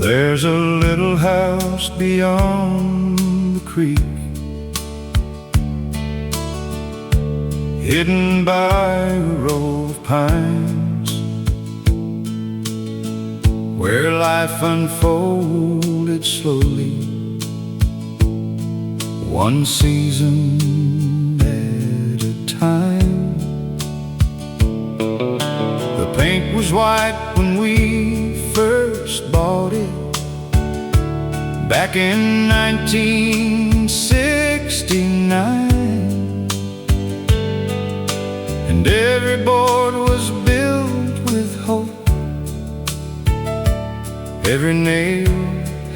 There's a little house beyond the creek, hidden by a row of pines, where life unfolded slowly, one season at a time. The paint was white when we first bought it, back in 1969, and every board was built with hope, every nail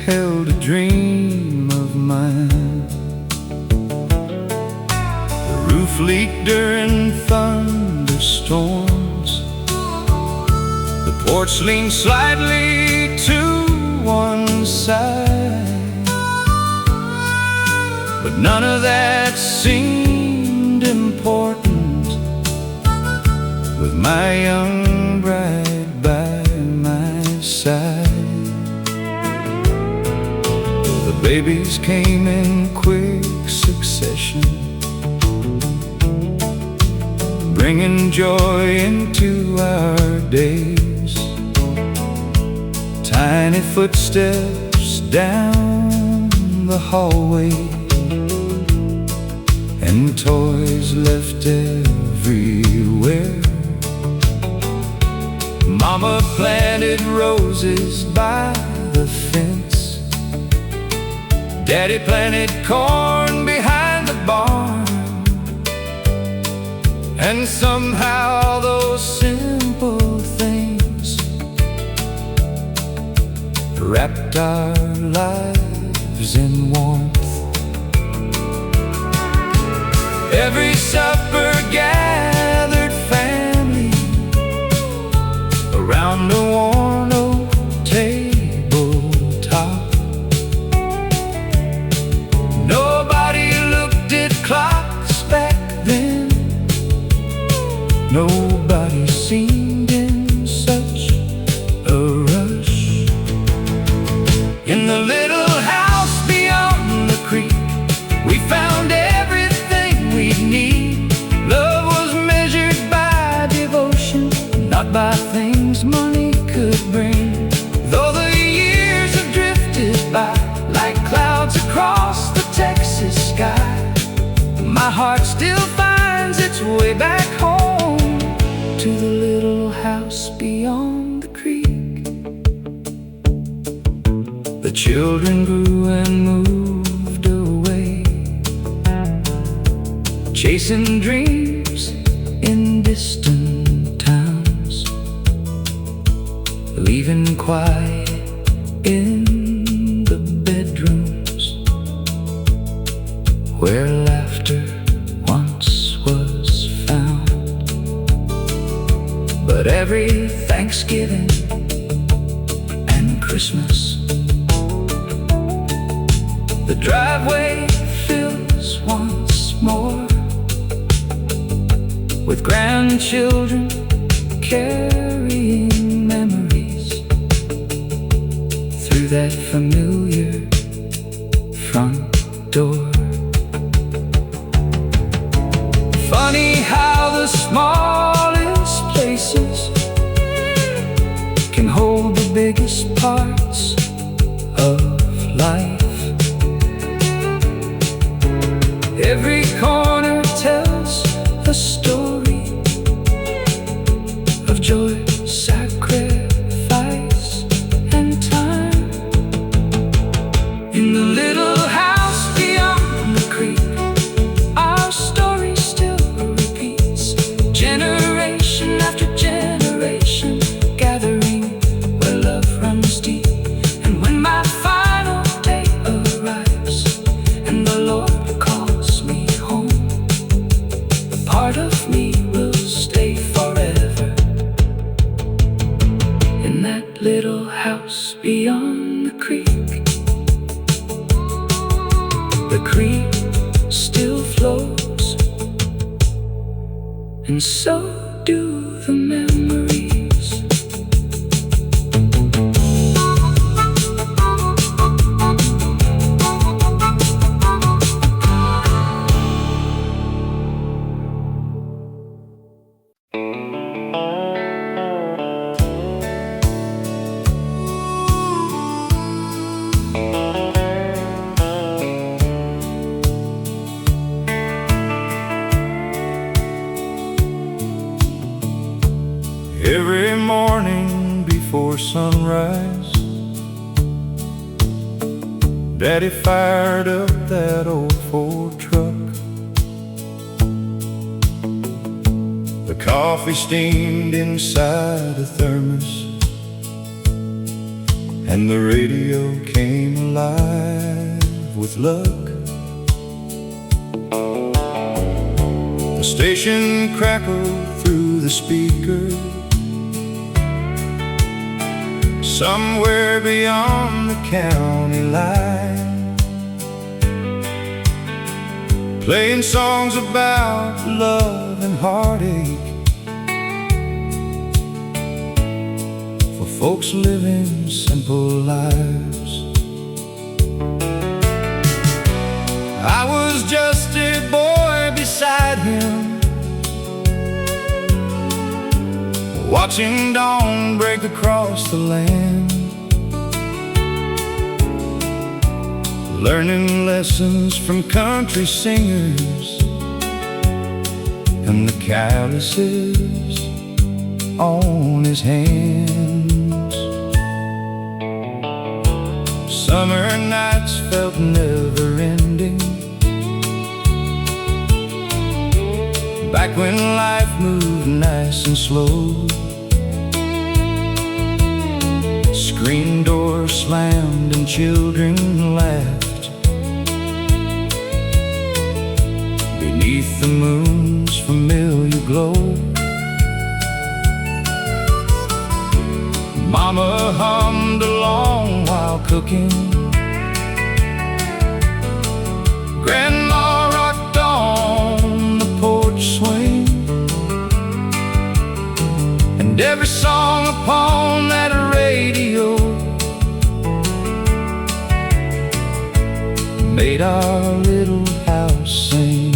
held a dream of mine. The roof leaked during thunderstorms, the porch leaned slightly to one side, but none of that seemed important with my young bride by my side. The babies came in quick succession, bringing joy into our days. Tiny footsteps down the hallway, and toys left everywhere. Mama planted roses by the fence, Daddy planted corn behind the barn, and somehow those simple things wrapped our lives in warmth. Every supper gathered family around a worn oak tabletop. Nobody looked at clocks back then, nobody seemed in such a rush. In the little house beyond the creek, we found everything we'd need. Love was measured by devotion, not by things money could bring. Though the years have drifted by like clouds across the Texas sky, my heart still finds its way back home to the little house beyond the creek. The children grew and moved away, chasing dreams in distant towns, leaving quiet in the bedrooms where laughter once was found. But every Thanksgiving and Christmas, the driveway fills once more with grandchildren carrying memories through that familiar front door. Funny how the smallest places can hold the biggest parts of life. Every corner tells a story of joy, sacrifice, and time. In the little house beyond the creek, our story still repeats, generation after generation, gathering where love runs deep. And when my final day arrives and the Lord calls me home, the part of me will stay forever in that little house beyond the creek. The creek still flows, and so do the memories. Every morning before sunrise, Daddy fired up that old Ford truck. The coffee steamed inside a thermos, and the radio came alive with luck. The station crackled through the speakers, somewhere beyond the county line, playing songs about love and heartache for folks living simple lives. I was just a boy beside him, watching dawn break across the land, learning lessons from country singers and the calluses on his hands. Summer nights felt never-ending, back when life moved nice and slow. Screen doors slammed and children laughed beneath the moon's familiar glow. Mama hummed along while cooking, Grandma rocked on the porch swing, and every song upon that radio made our little house sing.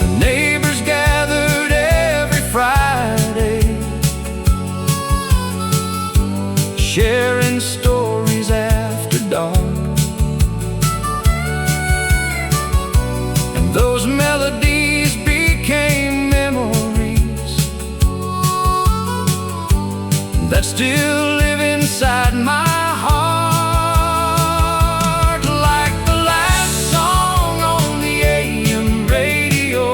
The neighbors gathered every Friday, sharing stories after dark, and those melodies became memories that still live inside my heart. Like the last song on the AM radio,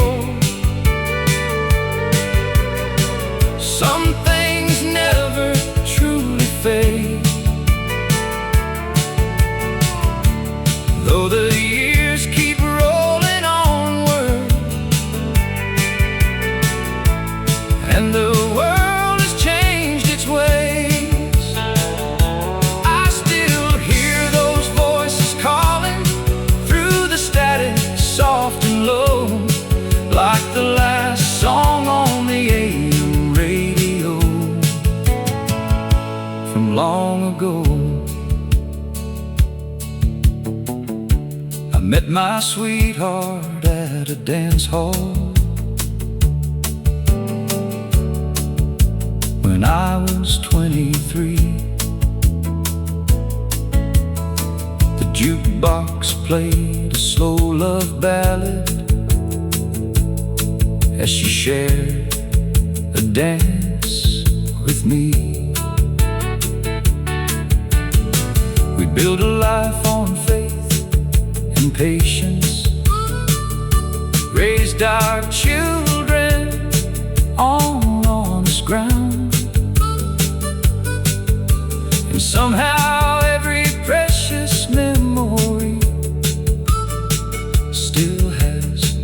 some things never truly fade, though the years keep rolling onward, and the world has changed its ways. I still hear those voices calling through the static, soft and low, like the last song on the AM radio from long ago. I met my sweetheart at a dance hall when I was 23. The jukebox played a slow love ballad as she shared a dance with me. We built a life on faith and patience, raised our children on honest ground, and somehow every precious memory still has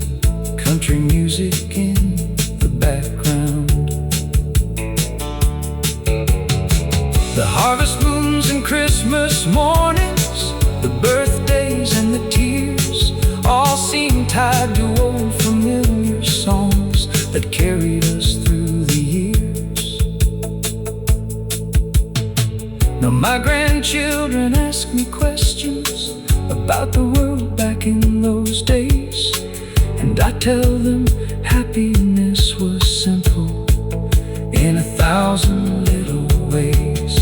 country music in the background. The harvest moons and Christmas mornings, the birthdays and the tears, all seem tied to old familiar songs that carried us through the years. Now my grandchildren ask me questions about the world back in those days, and I tell them happiness was simple in 1,000 little ways.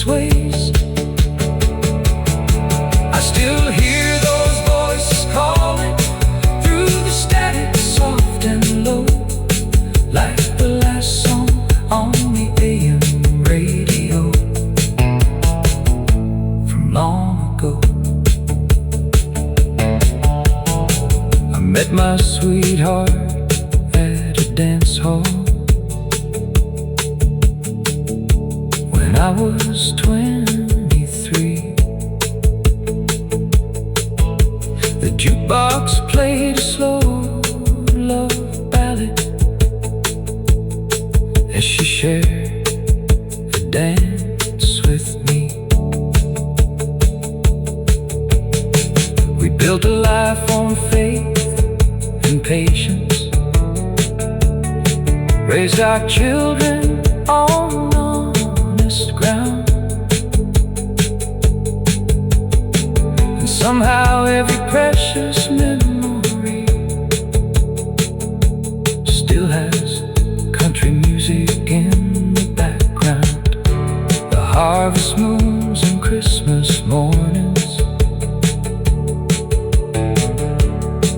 its ways. I still hear those voices calling through the static, soft and low, like the last song on the AM radio from long ago. I met my sweetheart at a dance hall when I was 23. The jukebox played a slow love ballad as she shared a dance with me. We built a life on faith and patience, raised our children on honest ground, and somehow every precious memory still has country music in the background. The harvest moons and Christmas mornings,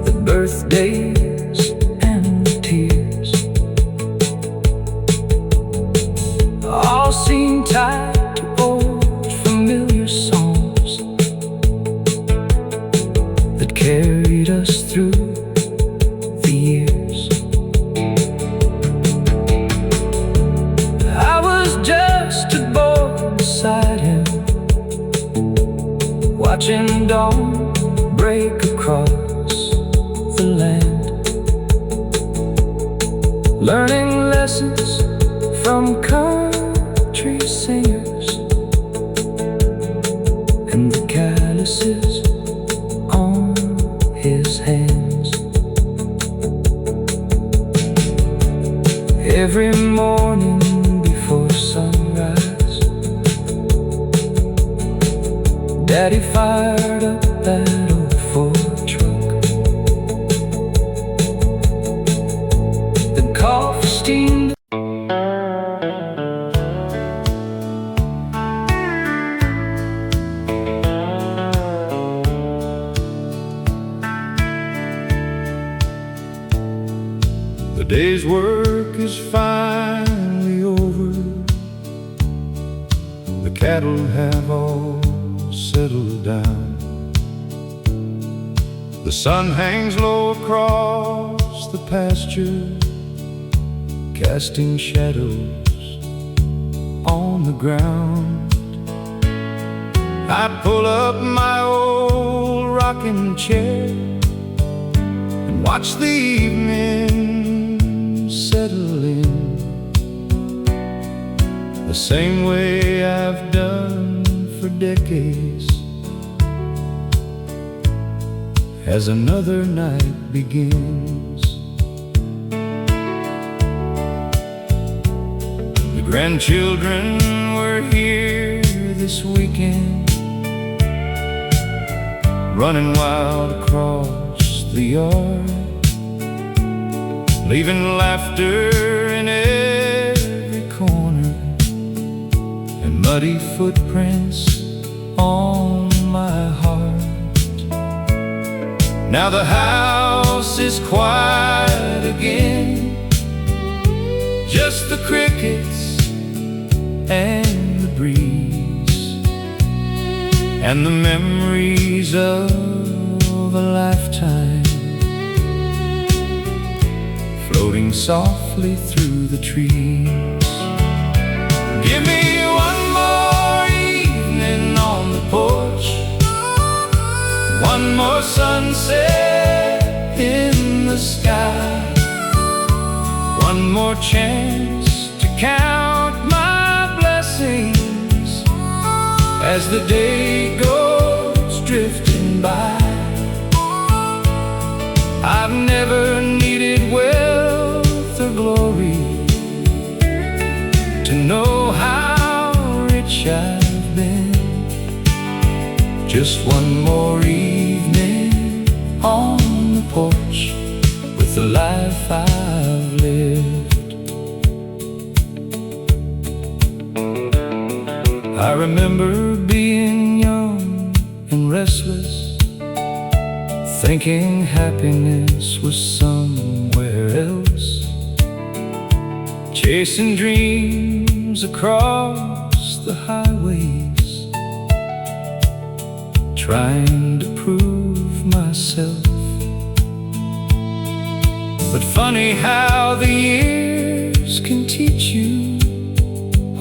the birthdays and the tears, all seem tied to old familiar songs that carried us through the years. I was just a boy beside him, watching dawn break across the land, learning lessons from country singers and the calluses on his hands. Every morning before sunrise, Daddy fired up that old Ford truck. The coffee steamed. The day's work is finally over. The cattle have all settled down. The sun hangs low across the pasture, casting shadows on the ground. I pull up my old rocking chair and watch the evening settle in, the same way I've done for decades, as another night begins. The grandchildren were here this weekend, running wild across the yard, leaving laughter in every corner and muddy footprints on my heart. Now the house is quiet again, just the crickets and the breeze, and the memories of a lifetime floating softly through the trees. Give me one more evening on the porch, one more sunset in the sky, one more chance to count my blessings as the day goes drifting by. I've never needed wealth or glory to know how rich I've been. Just one more evening on the porch with the life I've lived. I remember being young and restless, thinking happiness was somewhere else, chasing dreams across the highways, trying to prove myself. But funny how the years can teach you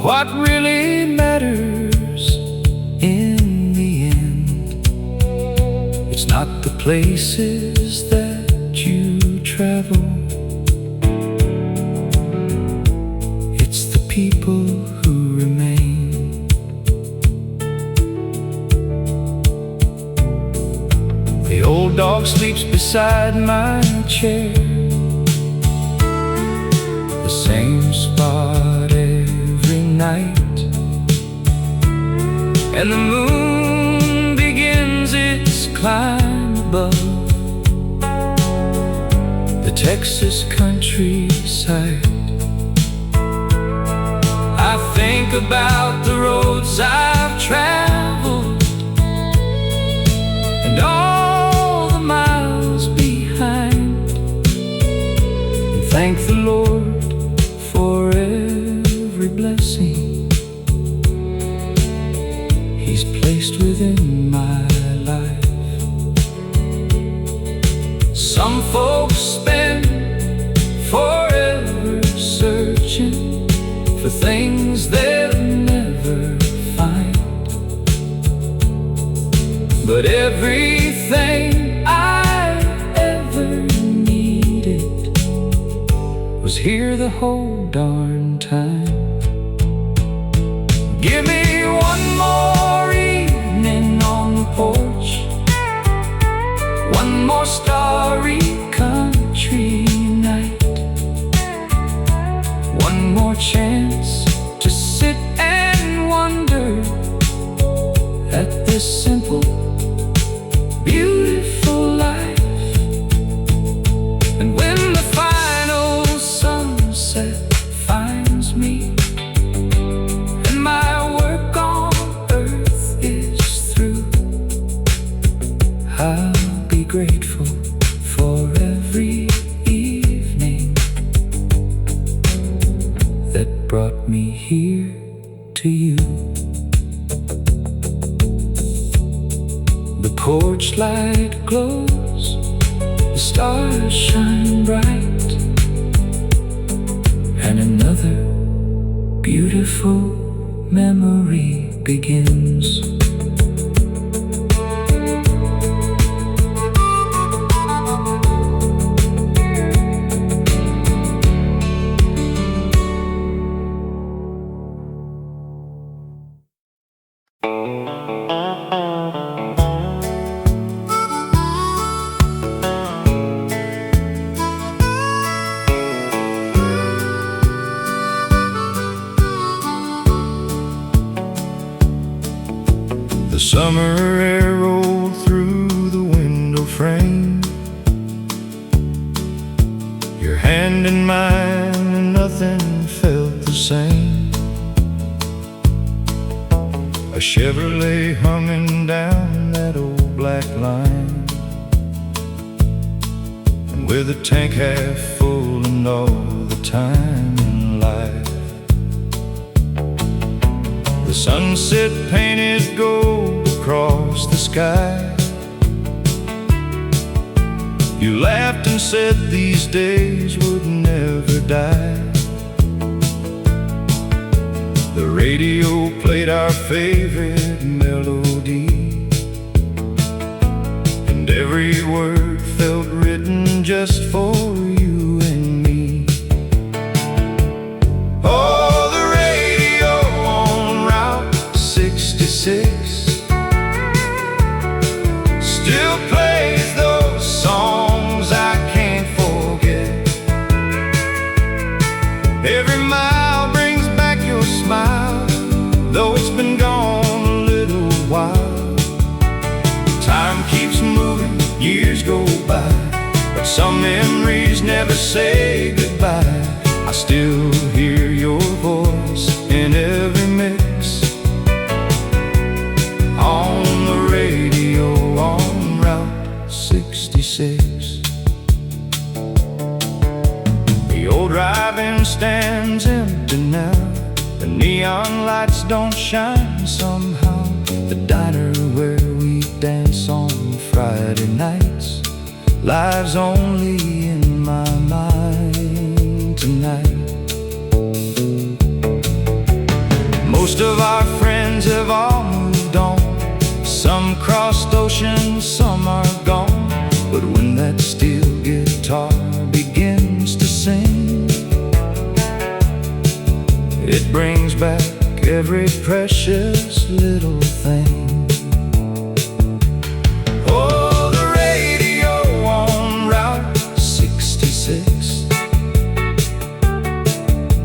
what really matters in the end. It's not the places that you travel, it's the people who remain. The old dog sleeps beside my chair, the same spot every night, and the moon begins its climb above the Texas countryside. I think about the roads I've traveled and all the miles behind, and thank the Lord for every blessing He's placed within my life. Some folks spend forever searching for things they'll never find, but everything I ever needed was here the whole darn time. Give me one more evening on the porch, one more starry country night, one more chance to sit and wonder at this simple, beautiful life. And when the final sunset finds me and my work on earth is through, I'll be grateful for every evening that brought me here to you. The porch light glows, the stars shine bright, and another beautiful memory begins. The summer air rolled through the window frame, your hand in mine and nothing felt the same. A Chevrolet humming down that old black line, and with a tank half full and all the time in life. The sunset painted gold across the sky. You laughed and said these days would never die. The radio played our favorite melody, and every word felt written just for you and me. Oh, the radio on Route 66 still plays those songs I can't forget. Every mile brings back your smile, though it's been gone a little while. Time keeps moving, years go by, but some memories never say goodbye. I still hear your voice in every mix, lights don't shine somehow. The diner where we dance on Friday nights lives only in my mind tonight. Most of our friends have all moved on. Some crossed oceans, some are gone. But when that steel guitar begins to sing, it brings back every precious little thing. Oh, the radio on Route 66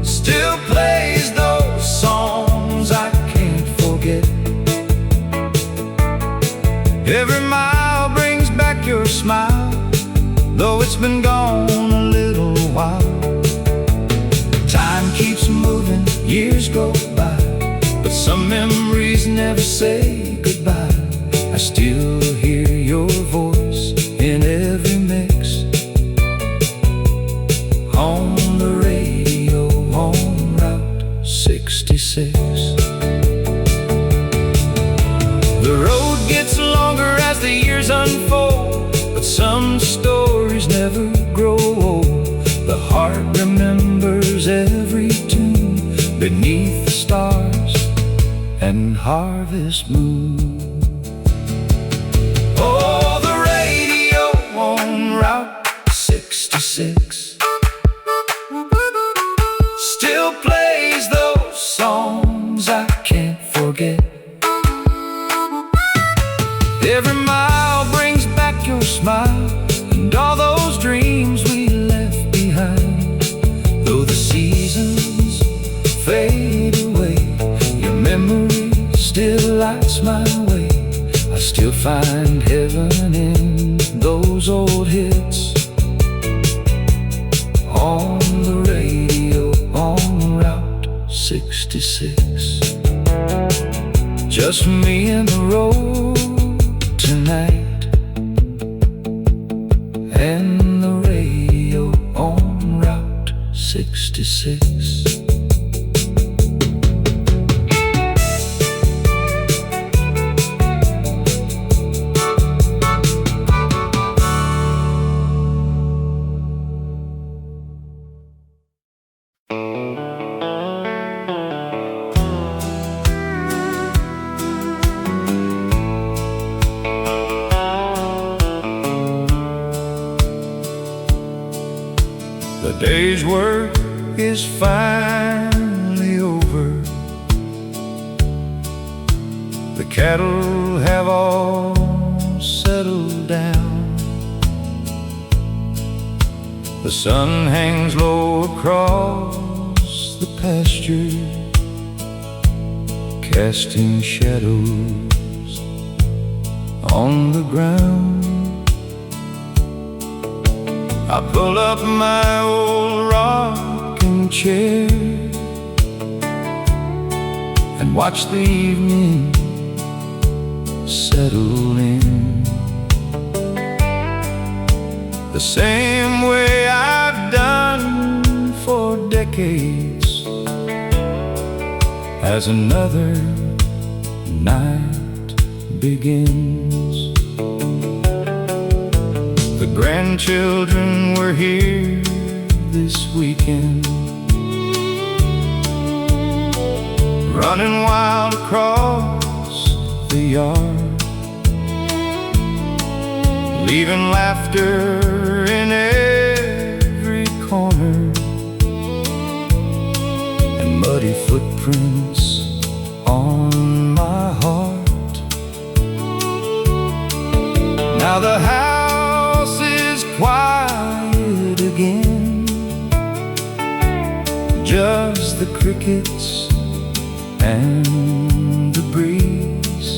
still plays those songs I can't forget. Every mile brings back your smile, though it's been gone a little while. Time keeps moving, years go by, but some memories never say goodbye. I still hear your voice in every mix on the radio on Route 66. The road gets longer as the years unfold, but some stories never grow old. The heart remembers every tune beneath the stars and harvest moon. Oh, the radio on Route 66 still plays those songs I can't forget. Every mile brings back your smile and all those dreams we left behind. Though the seasons fade away, your memory still lights my way. I still find heaven in those old hits on the radio on Route 66. Just me and the road tonight, and the radio on Route 66. The day's work is finally over. The cattle have all settled down. The sun hangs low across the pasture, casting shadows on the ground. I pull up my old rocking chair and watch the evening settle in, the same way I've done for decades, as another night begins. The grandchildren were here this weekend, running wild across the yard, leaving laughter in every corner, and muddy footprints on my heart. Now the house is quiet again, just the crickets and the breeze,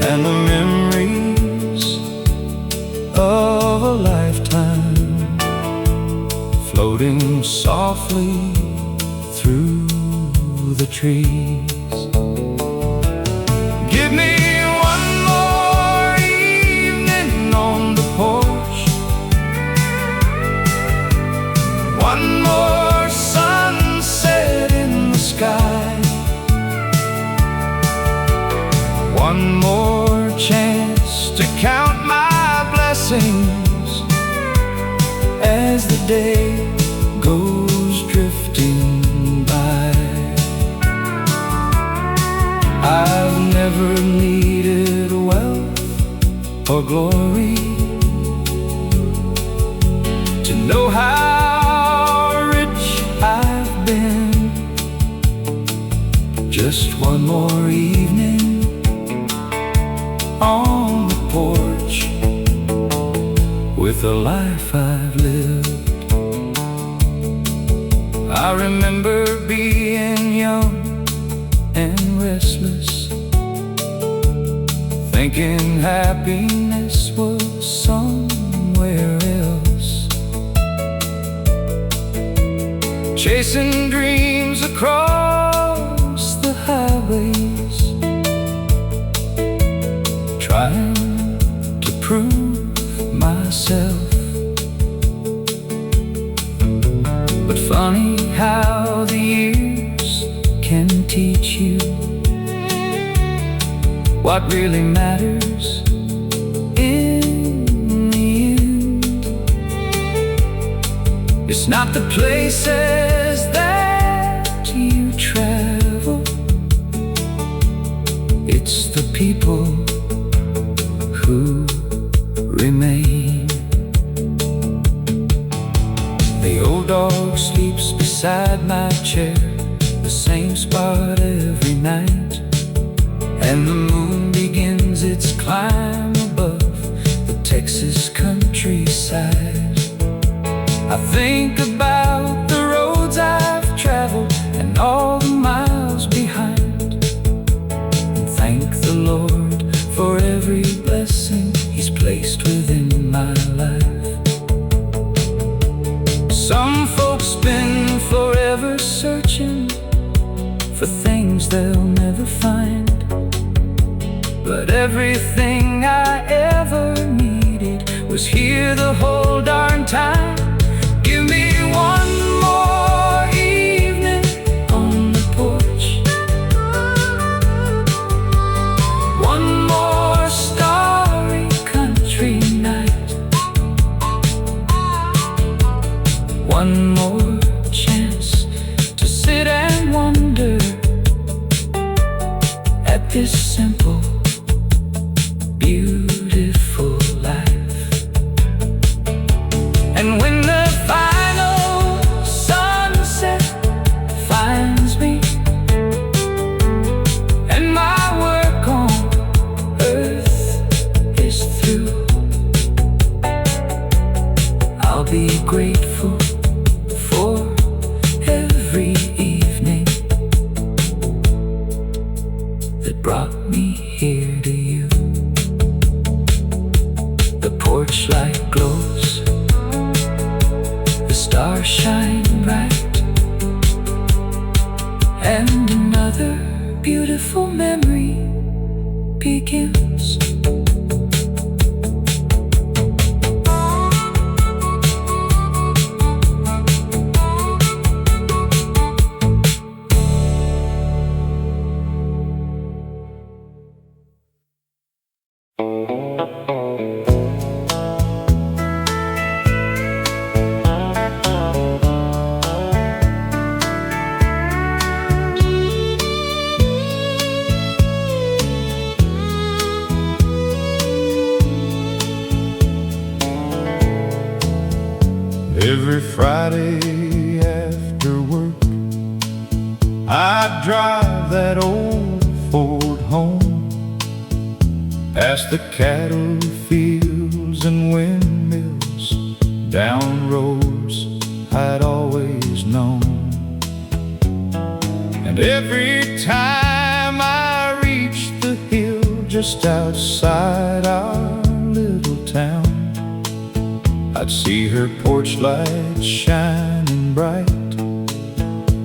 and the memories of a lifetime floating softly through the trees. Give me one more evening on the porch, one more sunset in the sky. one more chance to count my blessings as the day goes drifting by. I've never needed wealth or glory to know how rich I've been. Just one more evening on the porch with the life I've lived. I remember being young and restless, thinking happiness was somewhere else, chasing dreams across the highways, trying to prove myself. But funny how the years can teach you what really matters in the end. It's not the places that you travel, it's the people who remain. The old dog sleeps beside my chair, the same spot every night, and the moon begins its climb above the Texas countryside. I think about the roads I've traveled and all the miles behind, and thank the Lord for every blessing He's placed within my life. Some folks spend forever searching for things they'll never find, but everything I ever needed was here the whole darn time. Give me one more evening on the porch, one more starry country night, one more chance to sit and wonder at this simple, beautiful life. And when the final sunset finds me and my work on earth is through, I'll be grateful for every evening that brought me here to you. The porch light glows, the stars shine bright, and another beautiful memory begins. Every Friday after work, I'd drive that old Ford home, past the cattle fields and windmills, down roads I'd always known. And every time I reached the hill just outside our little town, I'd see her porch light shining bright,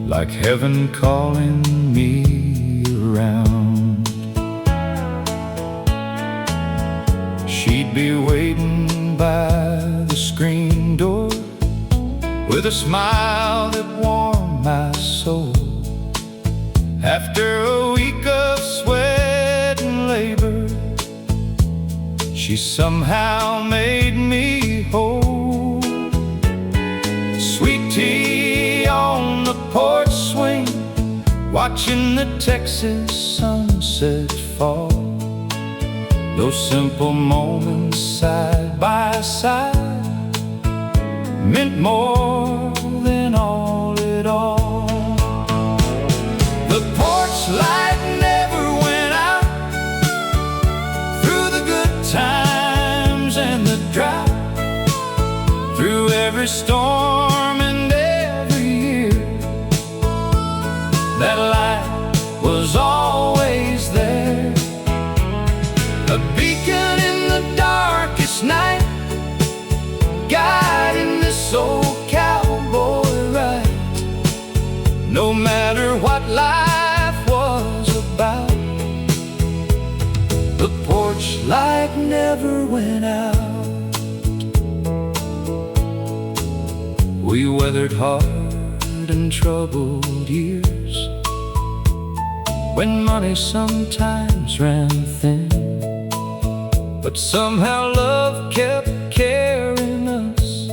like heaven calling me around. She'd be waiting by the screen door with a smile that warmed my soul. After a week of sweat and labor, she somehow made me whole. Sweet tea on the porch swing, watching the Texas sunset fall. Those simple moments side by side meant more than all at all. The porch light never went out through the good times and the drought, through every storm and every year. That light was always there, a beacon in the darkest night, guiding this old cowboy ride. No matter what life was about, the porch light never went out. We weathered hard and troubled years, when money sometimes ran thin, but somehow love kept carrying us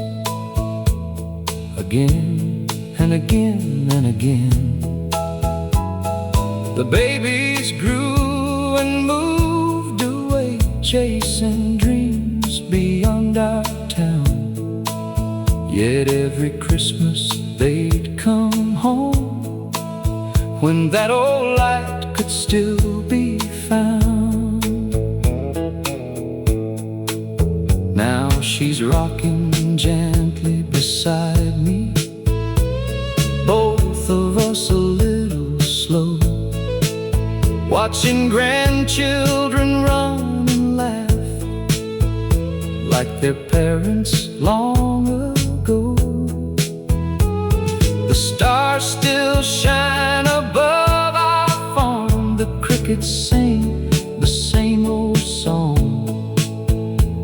again and again and again. The babies grew and moved away, chasing dreams beyond our town. Yet every Christmas they'd come home, when that old light could still be found. Now she's rocking gently beside me, both of us a little slow, watching grandchildren run and laugh like their parents long ago. The stars still shine above our farm, the crickets sing the same old song,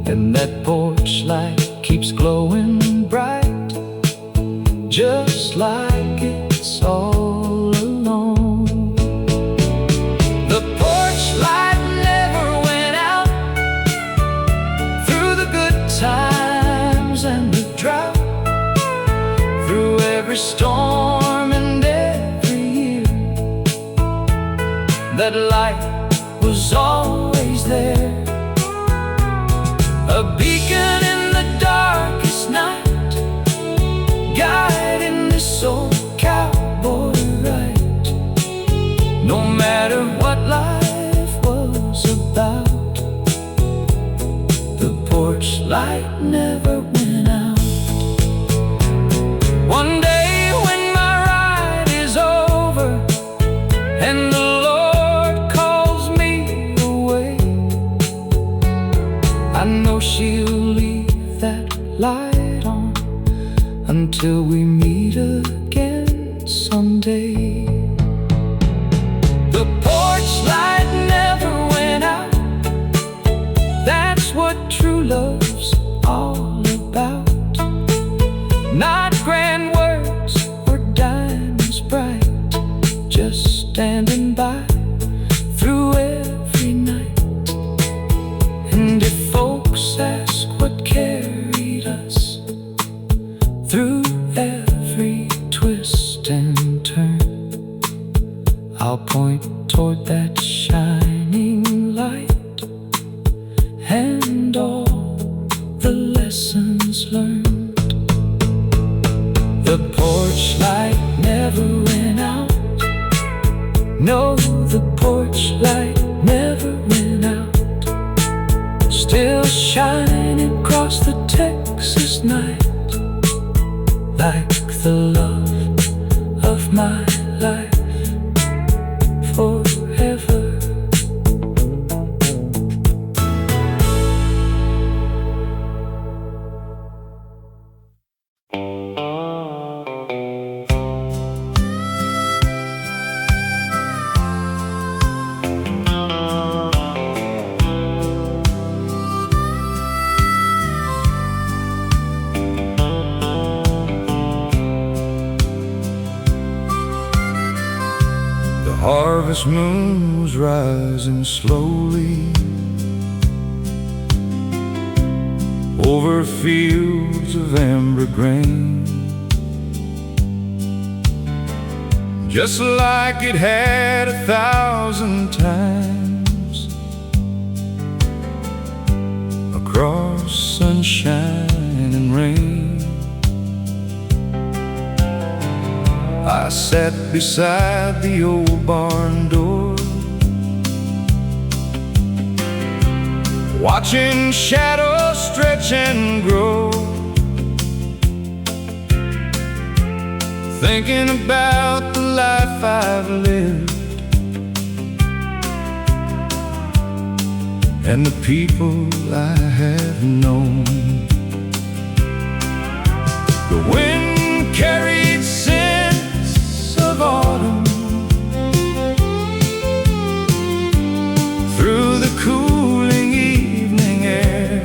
and that porch light keeps glowing bright, just like it's all alone. The porch light never went out through the good times and the drought, through every storm and every year. That light was always there, a beacon in the darkest night, guiding this old cowboy ride. No matter what life was about, the porch light never went out. One day when my ride is over and the Lord calls me away, I know she'll leave that light on until we meet again someday. The porch light never went out, that's what true love's all about. Not grand words or diamonds bright, just standing by through every night. And if folks ask what carried us through every twist and turn, I'll point toward that shining light and all the lessons learned. The porch light never went out, no, the porch light never went out, still shining across the Texas night, like the love of my life forever. Harvest moon's rising slowly, over fields of amber grain, just like it had 1,000 times, across sunshine and rain. I sat beside the old barn door, watching shadows stretch and grow, thinking about the life I've lived and the people I have known. The wind carried scents of autumn through the cooling evening air,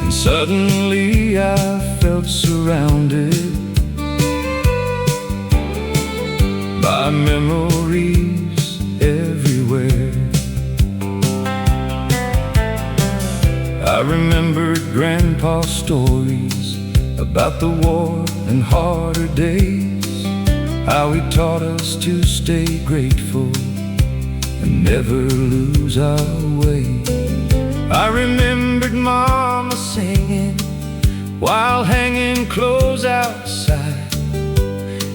and suddenly I felt surrounded by memories everywhere. I remembered Grandpa's stories about the war and harder days, how he taught us to stay grateful and never lose our way. I remembered Mama singing while hanging clothes outside,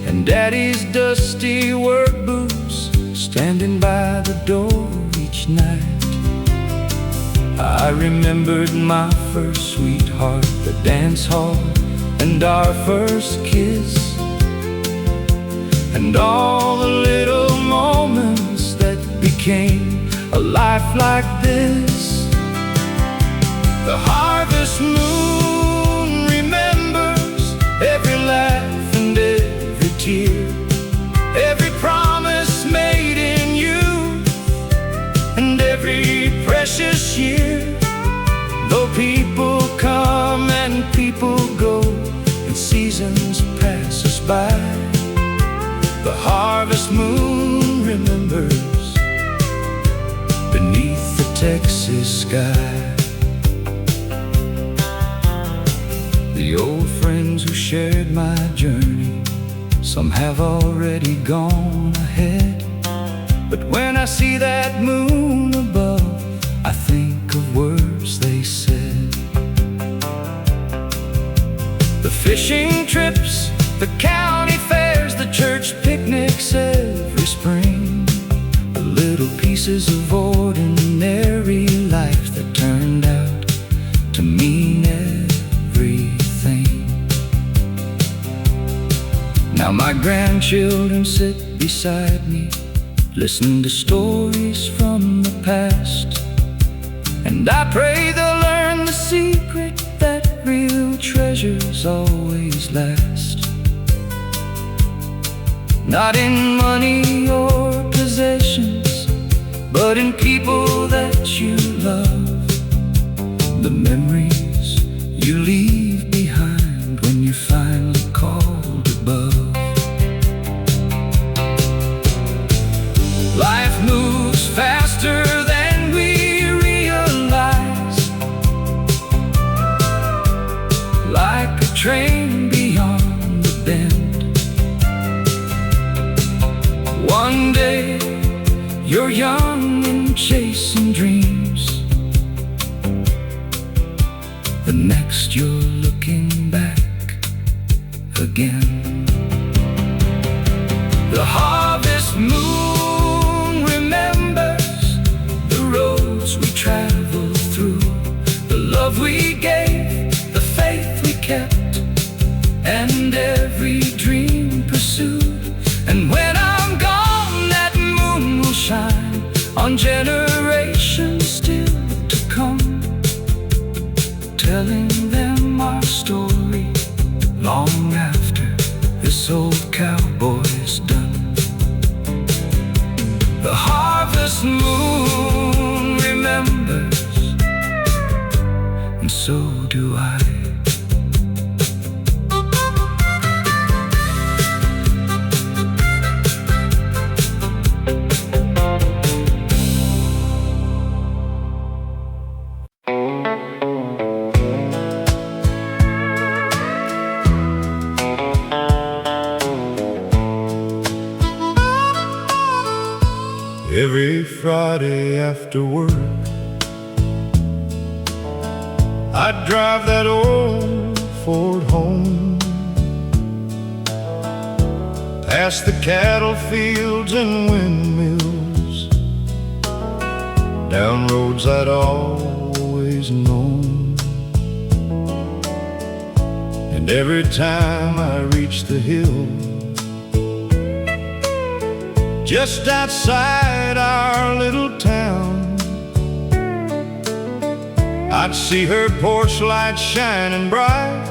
and Daddy's dusty work boots standing by the door each night. I remembered my first sweetheart, the dance hall, and our first kiss, and all the little moments that became a life like this. The harvest moon remembers every laugh and every tear, every promise made in youth, and every precious year. Though people come and people go, and seasons pass us by, the harvest moon remembers beneath the Texas sky. The old friends who shared my journey, some have already gone ahead, but when I see that moon above, I think of words they said. The fishing trips, the county fairs, the church picnics every spring, the little pieces of ordinary life that turned out to mean everything. Now my grandchildren sit beside me, listen to stories from the past, and I pray they'll learn the secret that real treasures always last. Not in money or possessions, but in people that you love, the memories you leave behind when you're finally called above. Life moves faster than we realize, like a train beyond the bend. One day you're young and chasing dreams, the next you're looking back again. The harvest moon remembers the roads we traveled through, the love we gave, the faith we kept, and every dream pursued. And when I'm gone, that moon will shine on generations still to come, telling them our story long after this old cowboy's done. The harvest moon remembers, and so do I. Every Friday after work, I'd drive that old Ford home, past the cattle fields and windmills, down roads I'd always known. And every time I reached the hill, just outside our little town, I'd see her porch light shining bright,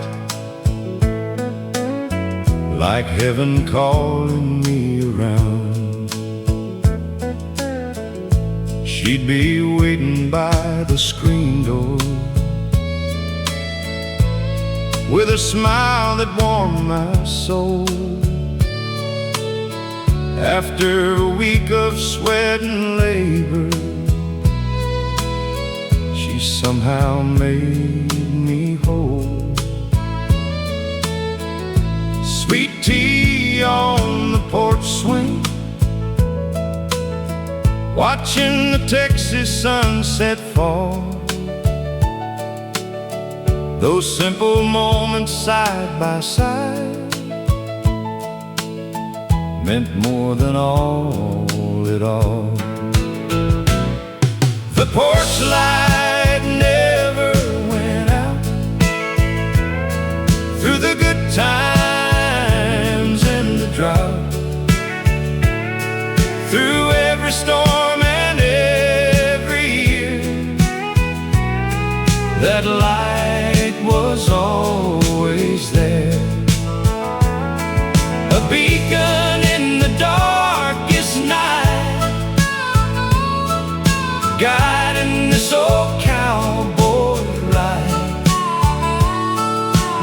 like heaven calling me around. She'd be waiting by the screen door, with a smile that warmed my soul. After a week of sweat and labor, she somehow made me whole. Sweet tea on the porch swing, watching the Texas sunset fall. Those simple moments side by side meant more than all at all. The porch light never went out, through the good times and the drought, through every storm and every year. That light was always there, a beacon in the darkest night, guiding this old cowboy ride.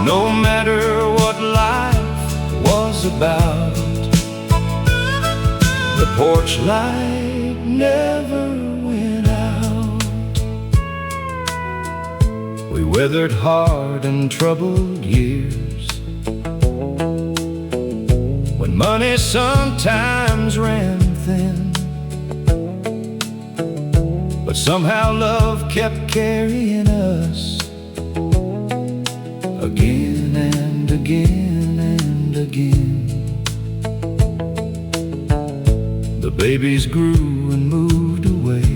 No matter what life was about, the porch light never went out. We weathered hard and troubled years, when money sometimes ran thin, but somehow love kept carrying us, again and again and again. The babies grew and moved away,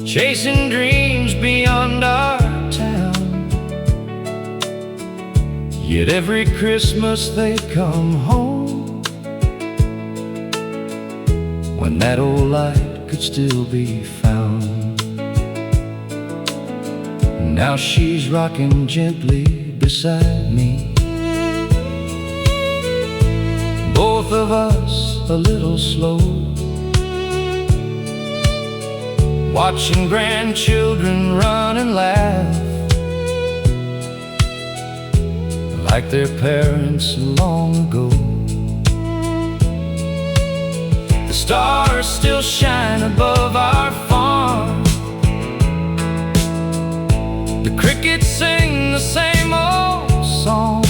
chasing dreams beyond our town. Yet every Christmas they'd come home, when that old light could still be found. Now she's rocking gently beside me, both of us a little slow, watching grandchildren run and laugh like their parents long ago. The stars still shine above our farm, the crickets sing the same old song,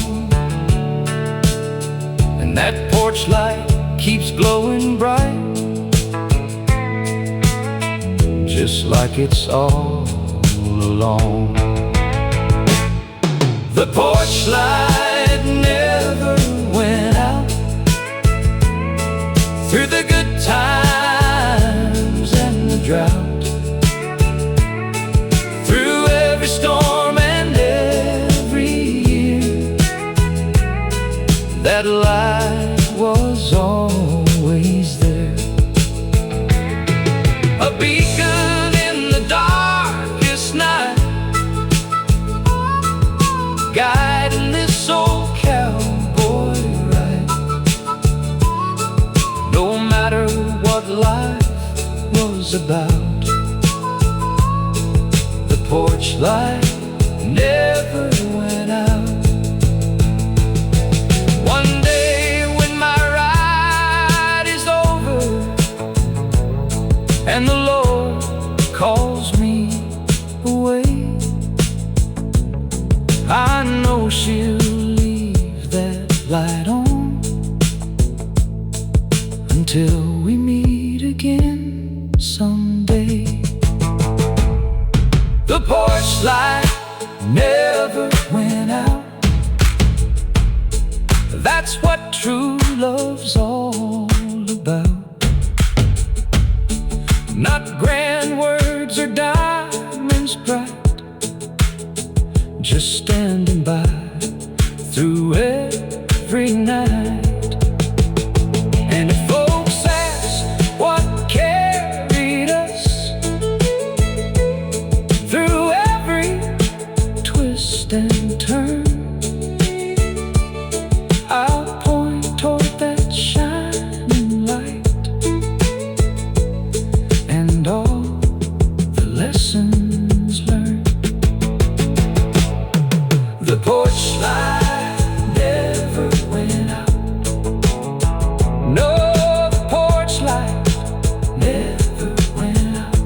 and that porch light keeps glowing bright, just like it's all along. The porch light never went out, through the good times and the drought, through every storm and every year. That light was always there, a beacon in the darkest night, guiding this old cowboy ride. No matter what life was about, the porch light never went out. One day when my ride is over and the Lord calls me away, I know she'll leave that light on until we meet again someday. The porch light never went out. That's what true love's all about. Not grand words or diamonds bright, just standing by through every night. And if folks ask what carried us through every twist and turn, I'll point toward that shining light and all the lessons learned. The porch light never went out. No, the porch light never went out.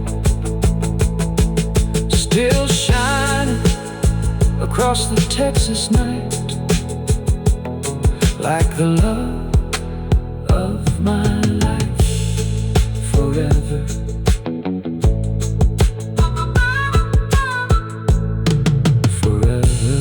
Still shining across the Texas night, like the love of my life forever. Forever.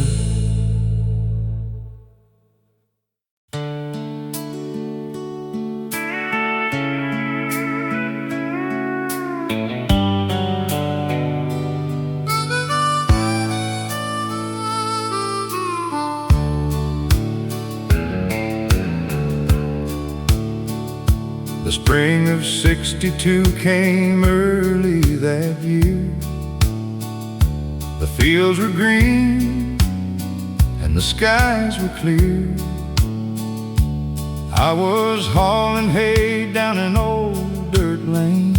The spring of '62 came early that year. The fields were green and the skies were clear. I was hauling hay down an old dirt lane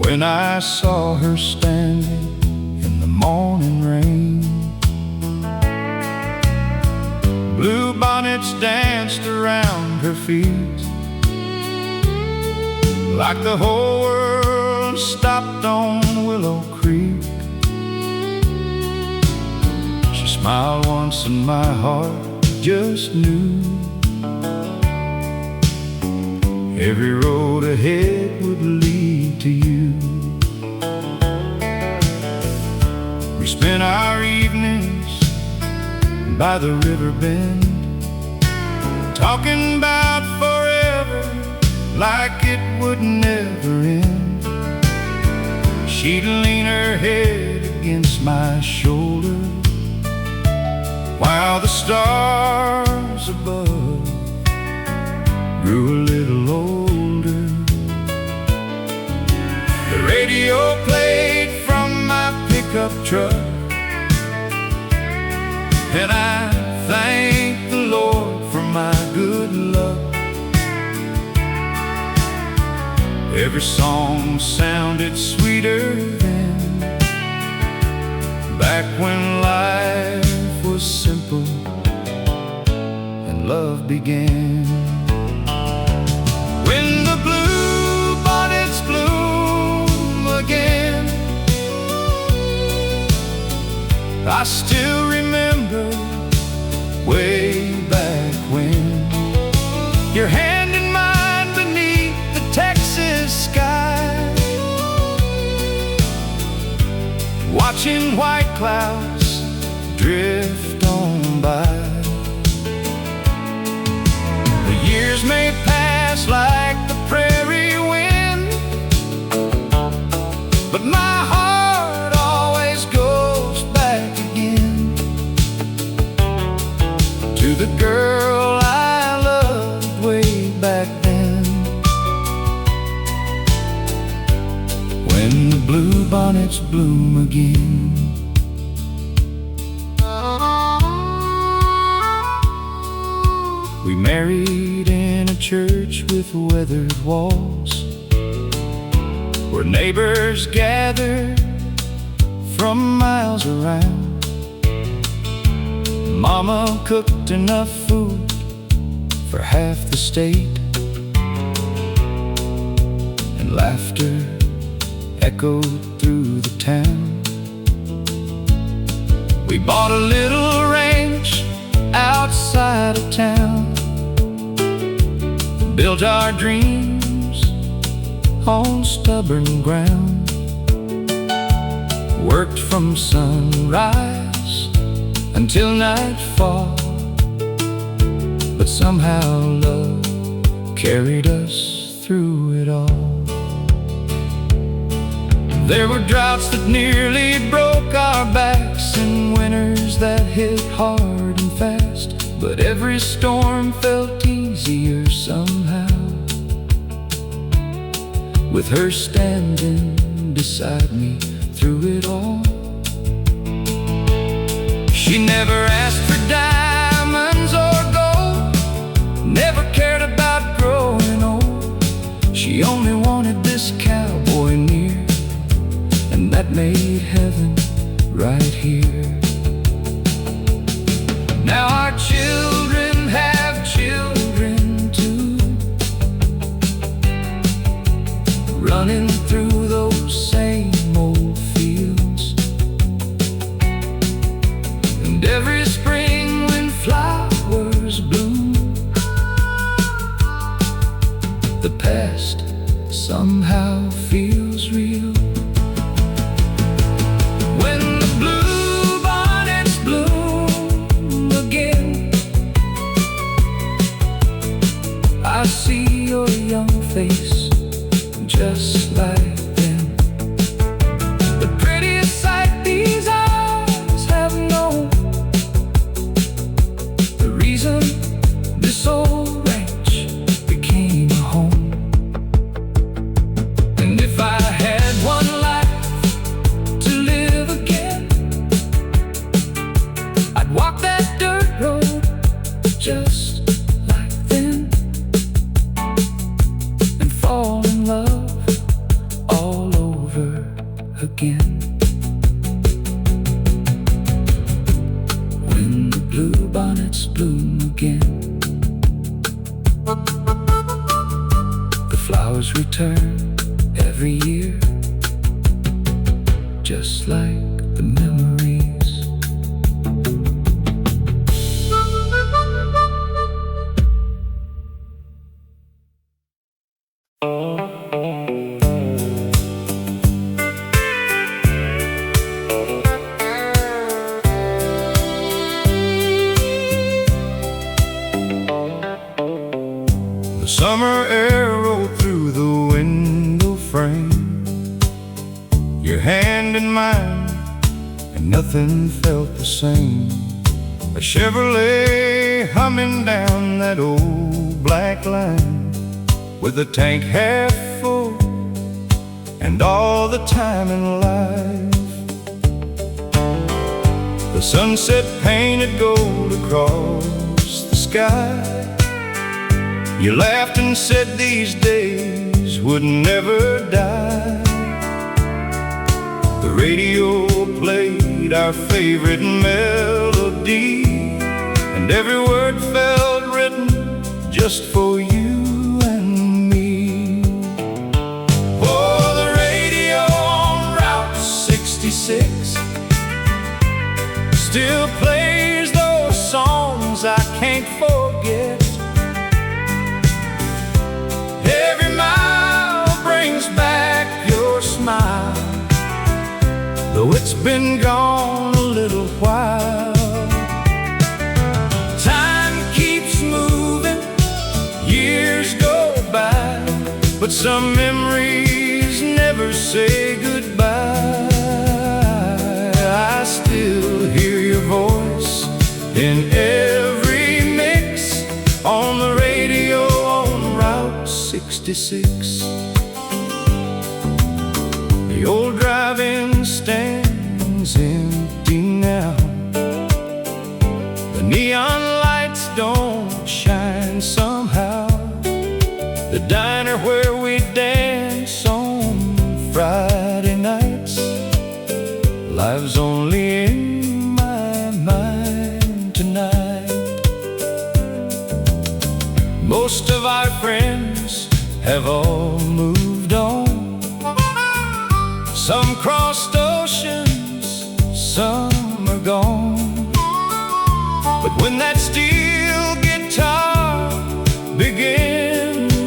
when I saw her standing in the morning rain. Blue bonnets danced around her feet, like the whole world stopped on Willow Creek. She smiled once and my heart just knew every road ahead would lead to you. We spent our evenings by the river bend, talking about forever like it would never end. She'd lean her head against my shoulder while the stars above grew a little older. The radio played from my pickup truck, and I thank the Lord for my good luck. Every song sounded sweeter then, back when life was simple and love began. When the blue bonnets bloom again, I still remember way back when your hand in mine beneath the Texas sky, watching white clouds drift on by. The years may pass like the prairie wind, but my heart always goes back again to the girl I loved way back then. When the blue bonnets bloom again. We married in a church with weathered walls, where neighbors gathered from miles around. Mama cooked enough food for half the state, and laughter echoed through the town. We bought a little ranch outside of town, built our dreams on stubborn ground, worked from sunrise until nightfall, but somehow love carried us through it all. There were droughts that nearly broke our backs and winters that hit hard and fast, but every storm felt easier somehow, with her standing beside me through it all. She never asked for diamonds or gold, never cared about growing old. She only wanted this cowboy near, and that made heaven right here. Now our children have children too, running through those same old fields. And every spring when flowers bloom, the past somehow feels real. When the bluebonnets bloom again, I see your young face just like then. The prettiest sight these eyes have known, the reason this old ranch became a home. And if I had one life to live again, I'd walk that dirt road just like then, and fall in love all over again. When the bluebonnets bloom again, the flowers return every year, just like the memories. The summer air rolled through the window frame, your hand in mine, and nothing felt the same. A Chevrolet humming down that old black line, with the tank half full and all the time in life. The sunset painted gold across the sky. You laughed and said these days would never die. The radio played our favorite melody, and every word felt written just for you and me. Oh, the radio on Route 66 still plays those songs I can't forget. Every mile brings back your smile, though it's been gone a little while. Time keeps moving, years go by, but some memories never say goodbye. I still hear your voice in every mix on the radio on Route 66. The old drive-in stands empty now. The neon lights don't shine somehow. The diner where we dance on Friday nights lives only in my mind tonight. Most of our friends have all moved on. Some crossed oceans, some are gone. But when that steel guitar begins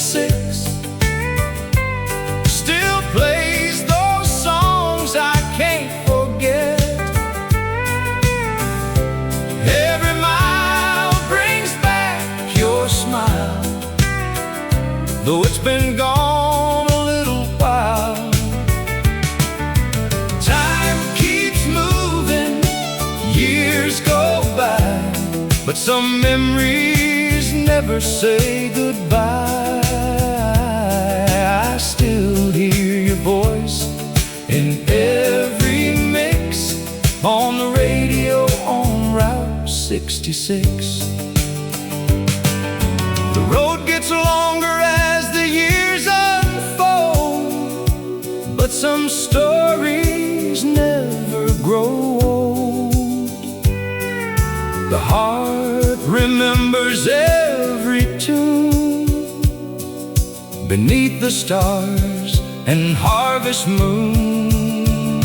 66 still plays those songs I can't forget. Every mile brings back your smile, though it's been gone a little while. Time keeps moving, years go by, but some memories never say goodbye. I still hear your voice in every mix on the radio on Route 66. The road gets longer as the years unfold, but some stories never grow old. The heart remembers every tune beneath the stars and harvest moon.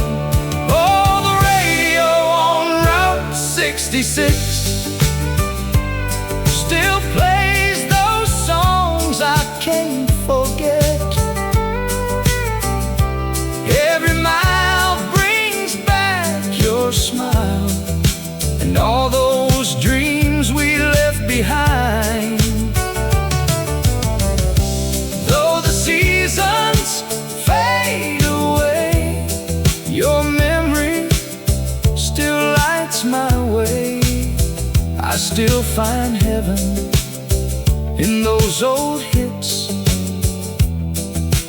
Oh, the radio on Route 66 still plays those songs I can't forget. Every mile brings back your smile and all those dreams we left behind. Though the seasons fade away, your memory still lights my way. I still find heaven in those old hits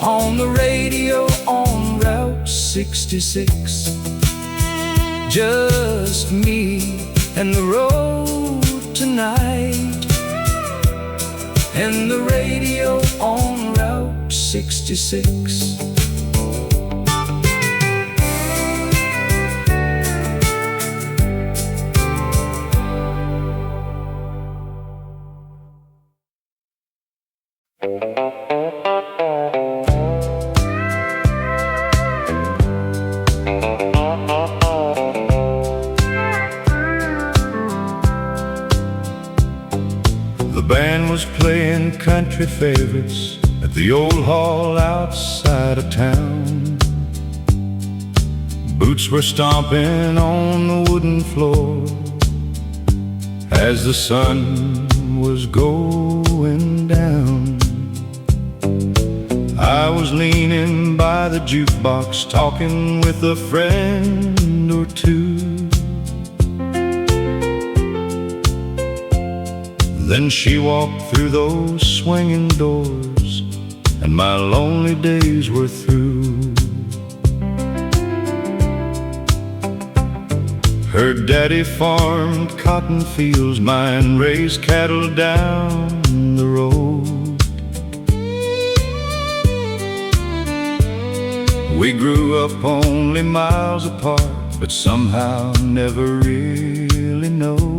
on the radio on Route 66. Just me and the road tonight, and the radio on Route 66. The band was playing country favorites at the old hall outside of town. Boots were stomping on the wooden floor as the sun was going down. I was leaning by the jukebox, talking with a friend or two. Then she walked through those swinging doors, and my lonely days were through. Her daddy farmed cotton fields, mine raised cattle down the road. We grew up only miles apart, but somehow never really knowed.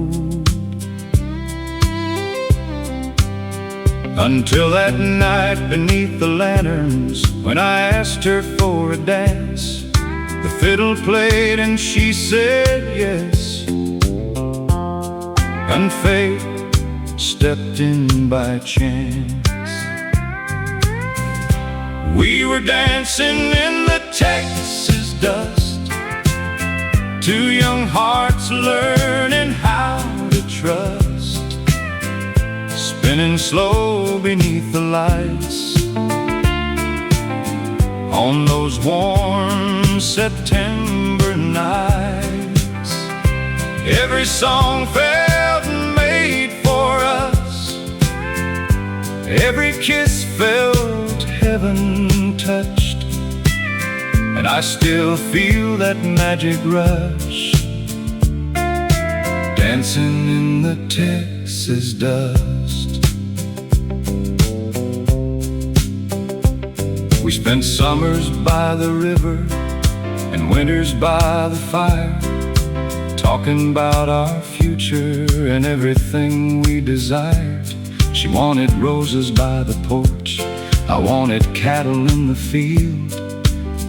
Until that night beneath the lanterns, when I asked her for a dance. The fiddle played and she said yes, and fate stepped in by chance. We were dancing in the Texas dust, two young hearts learning how to trust, spinning slow beneath the lights on those warm September nights. Every song felt made for us, every kiss felt heaven touched, and I still feel that magic rush, dancing in the Texas dust. We spent summers by the river and winters by the fire, talking about our future and everything we desired. She wanted roses by the porch, I wanted cattle in the field.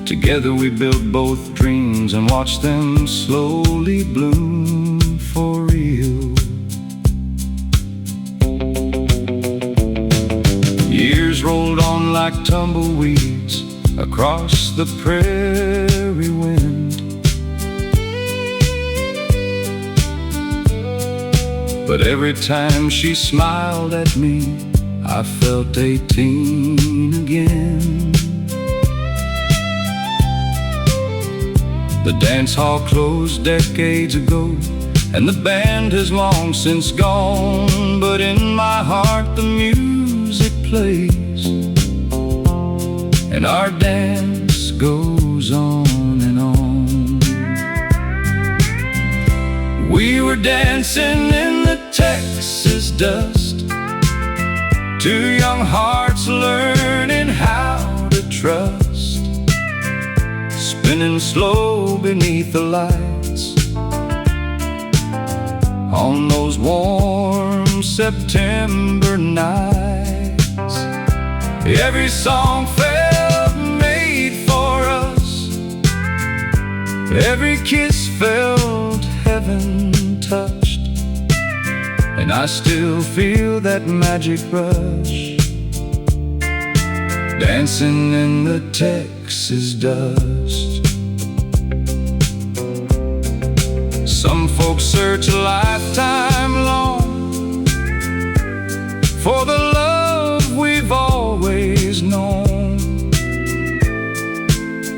Together we built both dreams and watched them slowly bloom for real. Years rolled like tumbleweeds across the prairie wind. But every time she smiled at me, I felt 18 again. The dance hall closed decades ago, and the band has long since gone. But in my heart the music plays, and our dance goes on and on. We were dancing in the Texas dust, two young hearts learning how to trust, spinning slow beneath the lights on those warm September nights. Every song felt made for us, every kiss felt heaven touched, and I still feel that magic rush, dancing in the Texas dust. Some folks search a lifetime long for the love we've always known,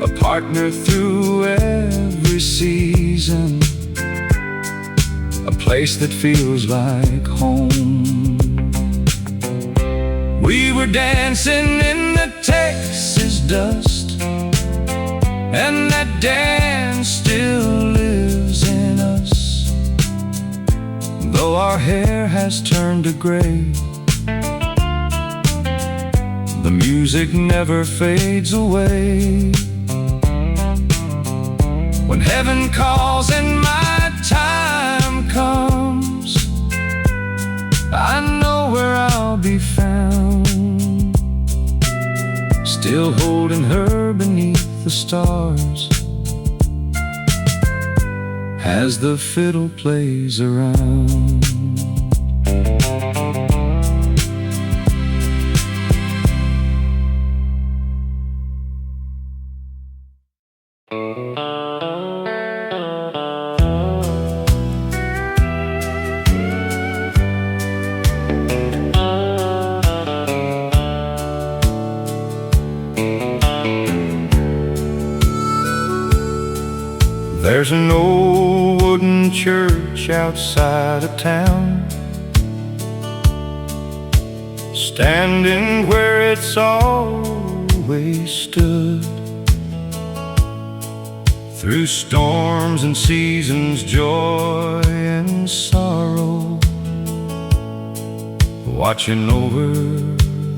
a partner through every season, a place that feels like home. We were dancing in the Texas dust, and that dance still lives in us. Though our hair has turned to gray, the music never fades away. When heaven calls and my time comes, I know where I'll be found, still holding her beneath the stars as the fiddle plays around. There's an old wooden church outside of town, standing where it's always stood. Through storms and seasons, joy and sorrow, watching over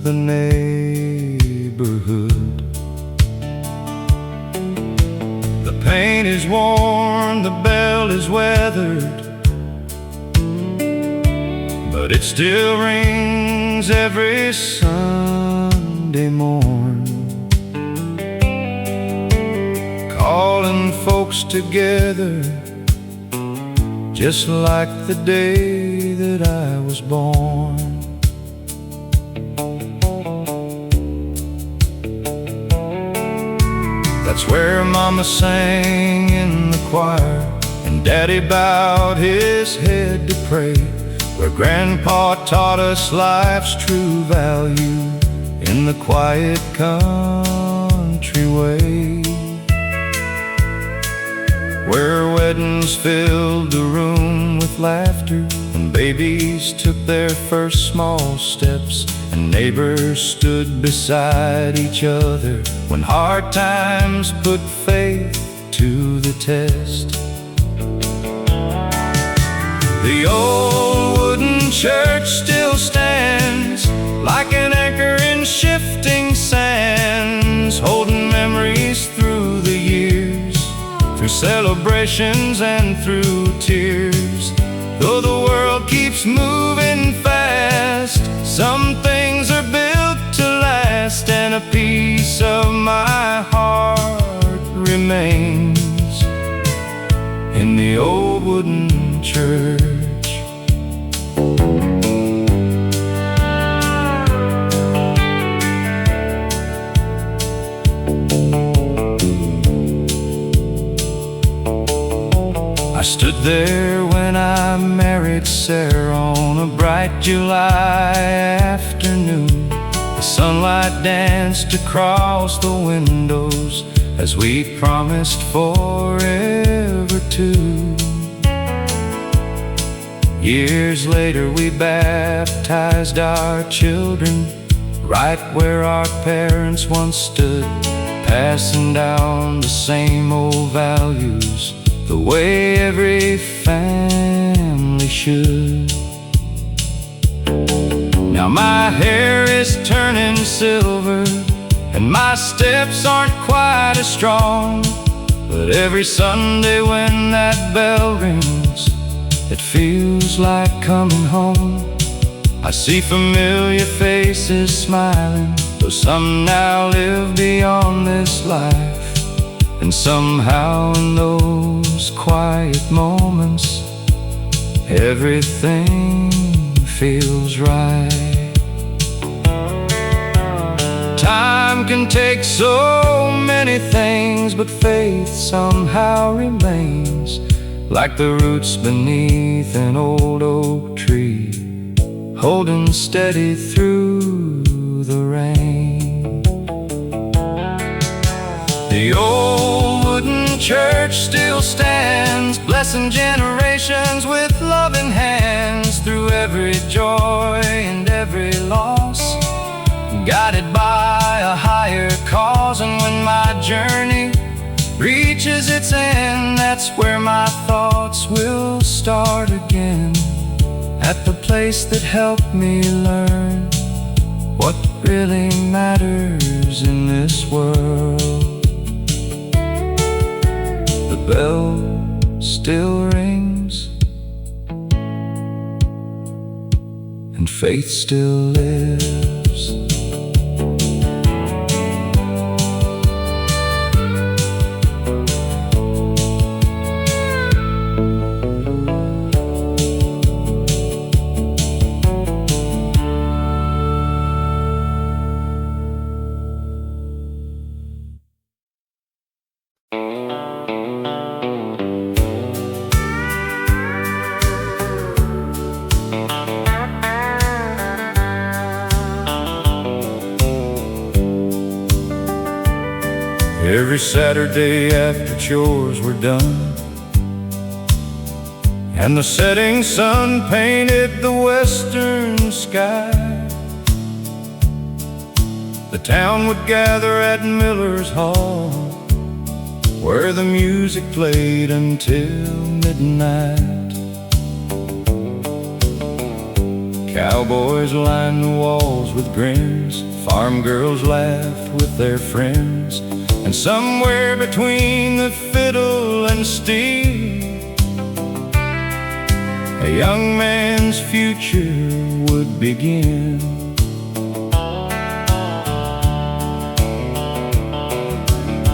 the neighborhood. The paint is worn, the bell is weathered, but it still rings every Sunday morn, calling folks together just like the day that I was born. That's where Mama sang in the choir, and Daddy bowed his head to pray, where Grandpa taught us life's true value in the quiet country way, where weddings filled the room with laughter, and babies took their first small steps, and neighbors stood beside each other when hard times put faith to the test. The old wooden church still stands like an anchor in shifting sands, holding memories through the years, through celebrations and through tears. Though the world keeps moving fast, some things are built to last, and a piece of my heart remains in the old wooden church. stood there when I married Sarah on a bright July afternoon. The sunlight danced across the windows as we promised forever to. Years later we baptized our children right where our parents once stood, passing down the same old values the way every family should. Now my hair is turning silver and my steps aren't quite as strong, but every Sunday when that bell rings, it feels like coming home. I see familiar faces smiling, though some now live beyond this life. And somehow in those quiet moments, everything feels right. Time can take so many things, but faith somehow remains, like the roots beneath an old oak tree, holding steady through the rain. The old wooden church still stands, blessing generations with loving hands through every joy and every loss, guided by a higher cause. And when my journey reaches its end, that's where my thoughts will start again, at the place that helped me learn what really matters in this world. The bell still rings and faith still lives. Every Saturday after chores were done and the setting sun painted the western sky, the town would gather at Miller's Hall, where the music played until midnight. Cowboys lined the walls with grins, farm girls laughed with their friends, and somewhere between the fiddle and steel, a young man's future would begin.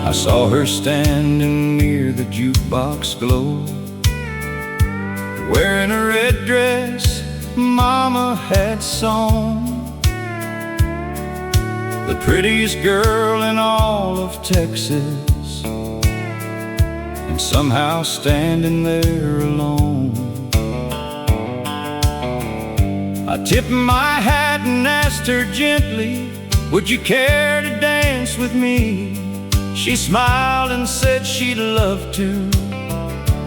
I saw her standing near the jukebox glow, wearing a red dress Mama had sewn, the prettiest girl in all of Texas, and somehow standing there alone. I tipped my hat and asked her gently, would you care to dance with me? She smiled and said she'd love to,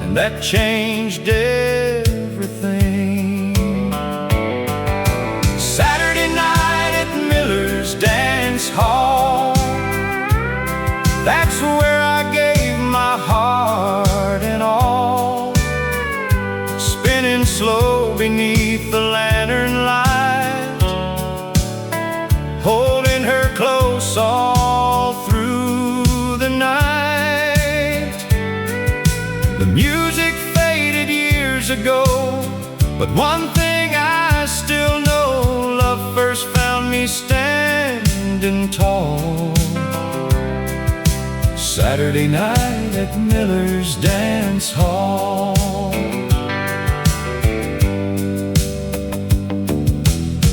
and that changed everything. Saturday night at Miller's Dance Hall, that's where I gave my heart and all, spinning slow beneath the lantern light, holding her close all through the night. The music faded years ago, but one thing I still know, love first found me standing tall. Saturday night at Miller's Dance Hall.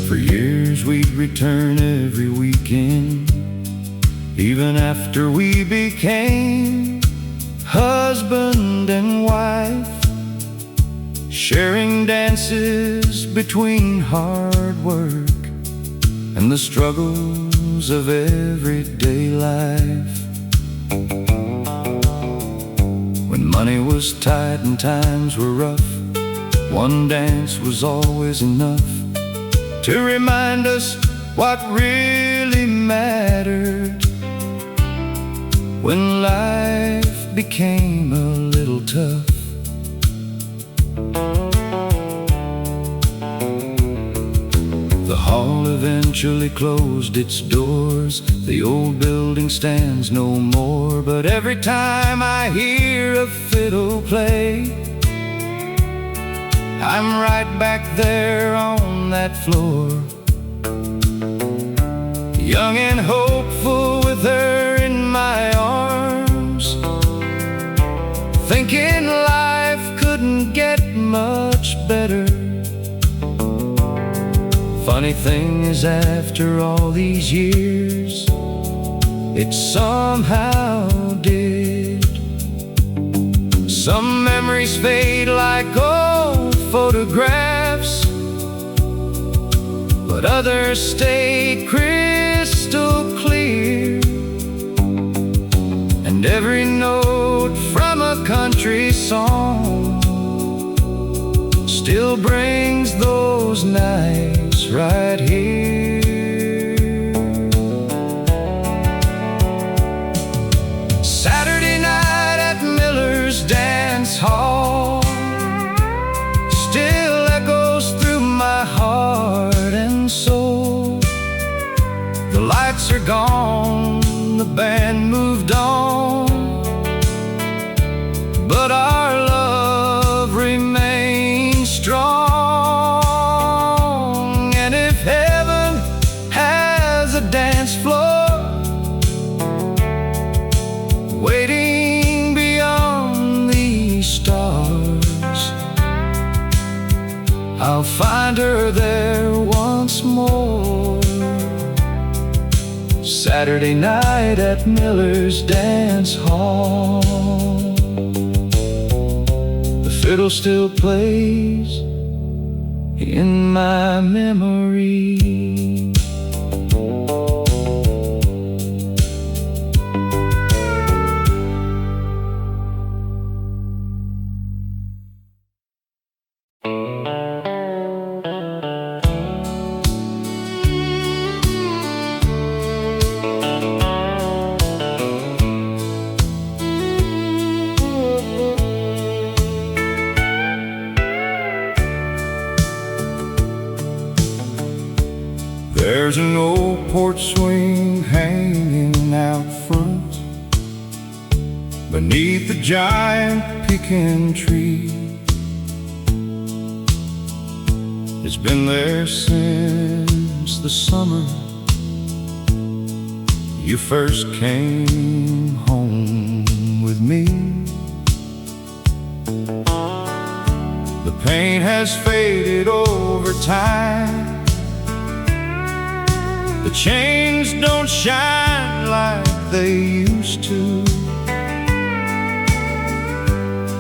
For years we'd return every weekend, even after we became husband and wife. sharing dances between hard work and the struggles of everyday life. When money was tight and times were rough, one dance was always enough to remind us what really mattered. When life became a little tough, the hall eventually closed its doors. The old building stands no more, but every time I hear a fiddle play, I'm right back there on that floor, young and hopeful with her in my arms, thinking life couldn't get much better. Funny thing is, after all these years, it somehow did. Some memories fade like old photographs, but others stay crystal clear. And every note from a country song still brings those nights right here. Saturday night at Miller's Dance Hall still echoes through my heart and soul. The lights are gone, the band moved on, but our love remains strong. And if heaven has a dance floor waiting beyond these stars, I'll find her there once more. Saturday night at Miller's Dance Hall, the fiddle still plays in my memory. There's an old porch swing hanging out front beneath the giant pecan tree. It's been there since the summer you first came home with me. The paint has faded over time, the chains don't shine like they used to,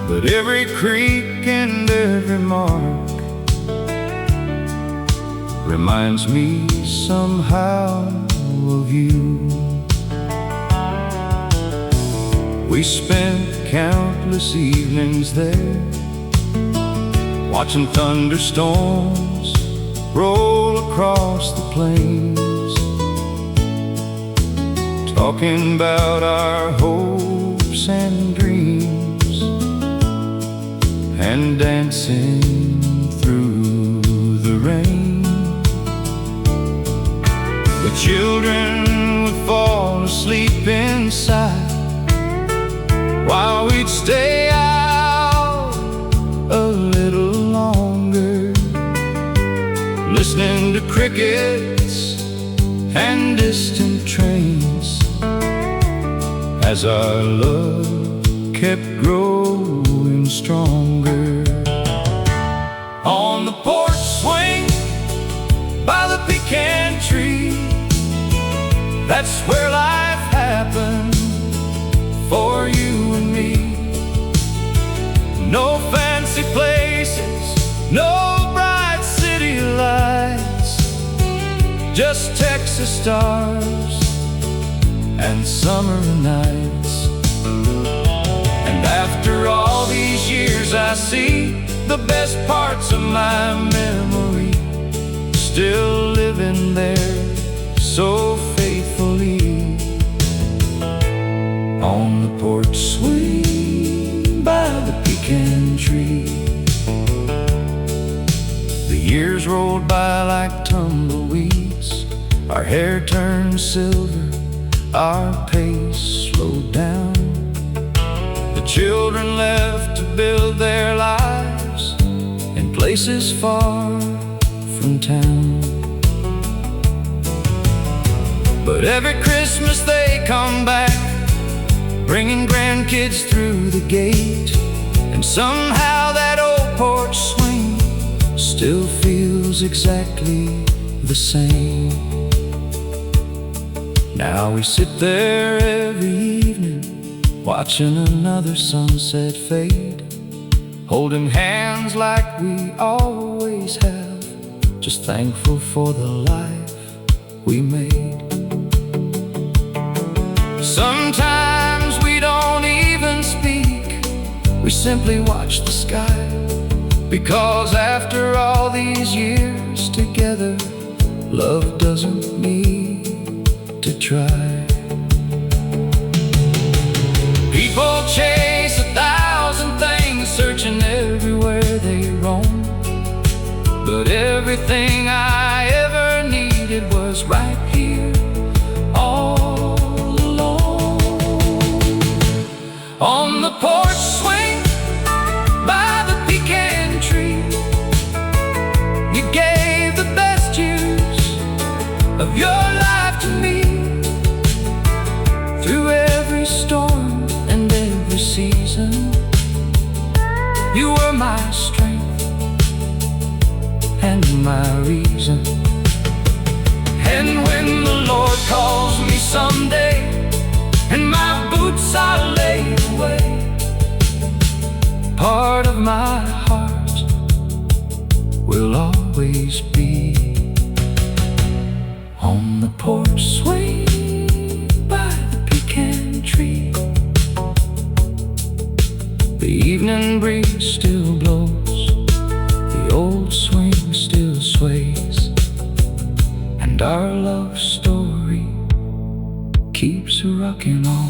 but every creak and every mark reminds me somehow of you. We spent countless evenings there, watching thunderstorms roll across the plains, talking about our hopes and dreams, and dancing through the rain. The children would fall asleep inside while we'd stay out a little longer, listening to crickets and distant trains, as our love kept growing stronger. On the porch swing by the pecan tree, that's where life happened for you and me. No fancy places, Texas stars and summer nights. And after all these years I see the best parts of my memory still living there so faithfully. On the porch swing by the pecan tree, the years rolled by like tumbleweeds. Our hair turned silver, our pace slowed down. The children left to build their lives in places far from town. But every Christmas they come back, bringing grandkids through the gate. And somehow that old porch swing still feels exactly the same. Now we sit there every evening, watching another sunset fade, holding hands like we always have, just thankful for the life we made. Sometimes we don't even speak, we simply watch the sky, because after all these years together, love doesn't need to try. People chase 1,000 things, searching everywhere they roam, but everything I ever needed was right here, all alone. On the porch swing by the pecan tree, you gave the best years of your life to me. Through every storm and every season, you were my strength and my reason. And when the Lord calls me someday and my boots are laid away, part of my heart will always be on the porch swing by the pecan tree. The evening breeze still blows, the old swing still sways, and our love story keeps rocking on.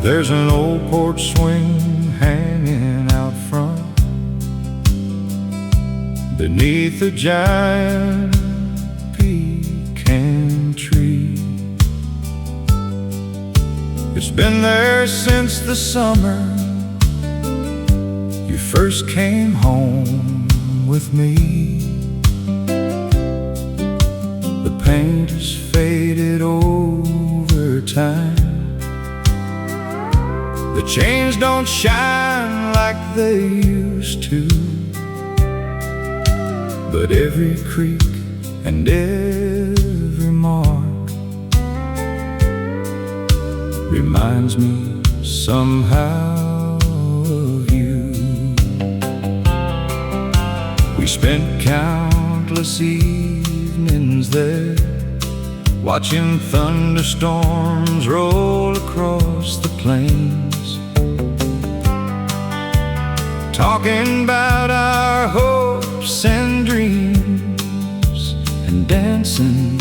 There's an old porch swing hanging out front beneath a giant pecan tree. It's been there since the summer you first came home with me. The paint has faded over time, the chains don't shine like they used to, but every creak and every mark reminds me somehow of you. We spent countless evenings there, watching thunderstorms roll across the plains, talking about our hopes and dreams, and dancing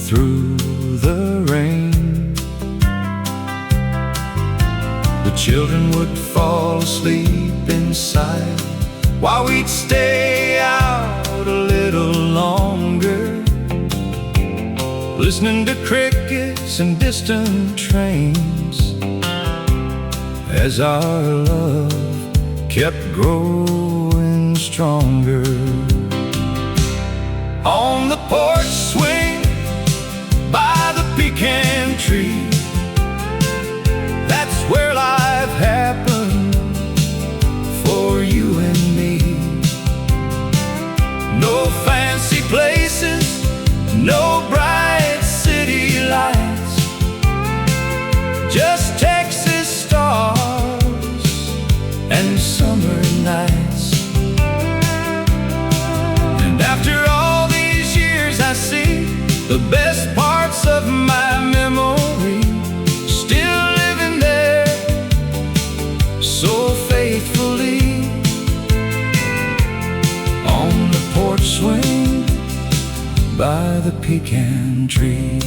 through the rain. The children would fall asleep inside while we'd stay out a little longer, listening to crickets and distant trains, as our love kept growing stronger. On the porch swing by the pecan tree. That's where life happened for you and me. No fancy places, no bright city lights, just Texas stars and summer nights. And after all these years I see the best parts of my memory still living there so faithfully. On the porch swing by the pecan tree.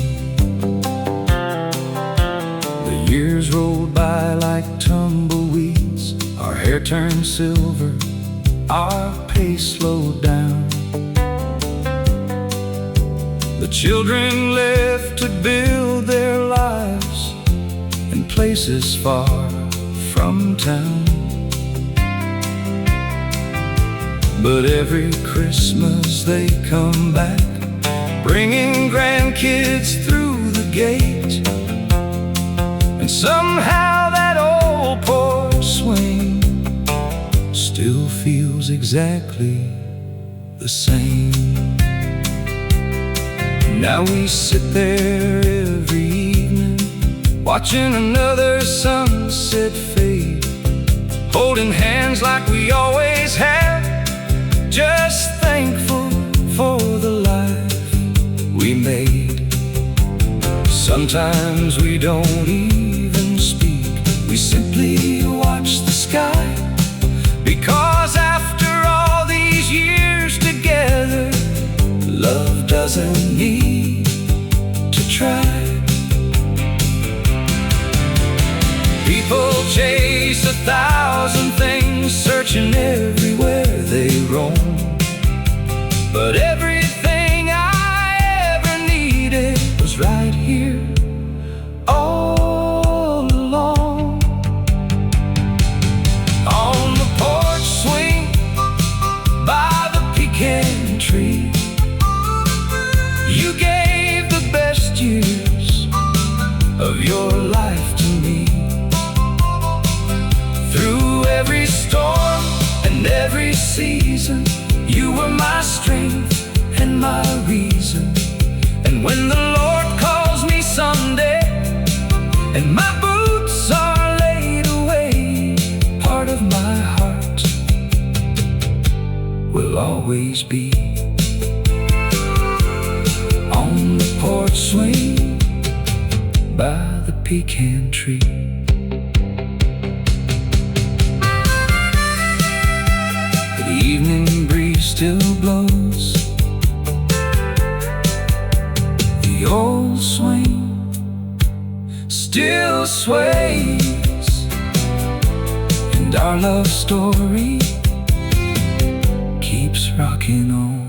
The years rolled by like tumbleweeds. Our hair turned silver, our pace slowed down. The children left to build their lives in places far from town. But every Christmas they come back, bringing grandkids through the gate. And somehow that old porch swing still feels exactly the same. Now we sit there every evening, watching another sunset fade, holding hands like we always have, just thankful for the life we made. Sometimes we don't even speak, we simply watch the sky, because after all these years together, love doesn't need to try. People chase 1,000 things, searching everywhere they roam, but everything I ever needed was right here, all along. On the porch swing by the pecan tree, you gave the best years of your life to me. Through every storm and every season, you were my strength and my reason. And when the Lord calls me someday and my boots are laid away, part of my heart will always be on the porch swing by the pecan tree. The evening breeze still blows, the old swing still sways, and our love story keeps rocking on.